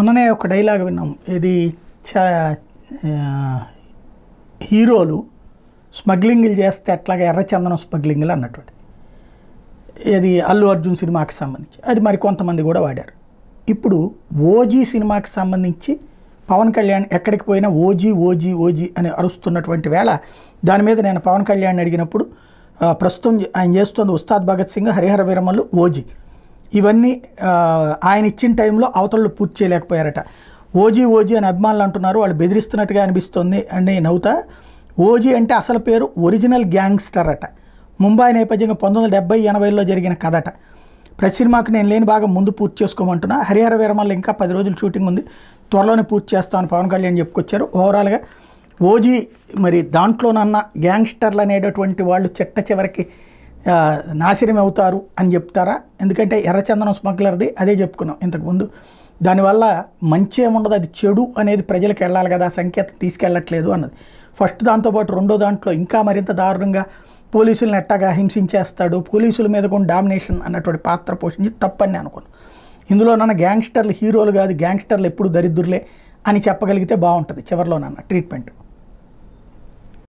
మొన్ననే ఒక డైలాగ్ విన్నాం. ఇది హీరోలు స్మగ్లింగ్లు చేస్తే అట్లాగే ఎర్రచందనం స్మగ్లింగ్లు అన్నటువంటి, ఇది అల్లు అర్జున్ సినిమాకి సంబంధించి అది మరి కొంతమంది కూడా వాడారు. ఇప్పుడు ఓజీ సినిమాకి సంబంధించి పవన్ కళ్యాణ్ ఎక్కడికి పోయినా ఓజీ ఓజీ ఓజీ అని అరుస్తున్నటువంటి వేళ దాని మీద నేను పవన్ కళ్యాణ్ అడిగినప్పుడు ప్రస్తుతం ఆయన చేస్తున్న ఉస్తాద్ భగత్ సింగ్, హరిహర వీరమల్లు, ఓజీ ఇవన్నీ ఆయన ఇచ్చిన టైంలో అవతళ్ళు పూర్తి చేయలేకపోయారట. ఓజీ ఓజీ అని అభిమానులు అంటున్నారు, వాళ్ళు బెదిరిస్తున్నట్టుగా అనిపిస్తుంది అని నవ్వుతా. ఓజీ అంటే అసలు పేరు ఒరిజినల్ గ్యాంగ్స్టర్ అట. ముంబై నేపథ్యంగా 1970-80లో జరిగిన కథట. ప్రతి సినిమాకి నేను లేని భాగం ముందు పూర్తి చేసుకోమంటున్నా. హరిహర వీరమల్లు ఇంకా 10 రోజులు షూటింగ్ ఉంది, త్వరలోనే పూర్తి చేస్తామని పవన్ కళ్యాణ్ చెప్పుకొచ్చారు. ఓవరాల్గా ఓజీ మరి దాంట్లోనన్న గ్యాంగ్స్టర్లు అనేటటువంటి వాళ్ళు చిట్ట చివరికి నాశనం అవుతారు అని చెప్తారా? ఎందుకంటే ఎర్రచందనం స్మగ్లర్ది అదే చెప్పుకున్నాం ఇంతకుముందు. దానివల్ల మంచి ఏముండదు, అది చెడు అనేది ప్రజలకు వెళ్ళాలి కదా, సంకేతం తీసుకెళ్ళట్లేదు అన్నది ఫస్ట్. దాంతోపాటు రెండో దాంట్లో ఇంకా మరింత దారుణంగా పోలీసులను ఎట్టాగా హింసించేస్తాడు, పోలీసుల మీద కూడా డామినేషన్ అన్నటువంటి పాత్ర పోషించి తప్పని అనుకున్నాను. ఇందులోనన్న గ్యాంగ్స్టర్లు హీరోలు కాదు, గ్యాంగ్స్టర్లు ఎప్పుడు దరిద్రులే అని చెప్పగలిగితే బాగుంటుంది చివరిలోనన్న ట్రీట్మెంట్.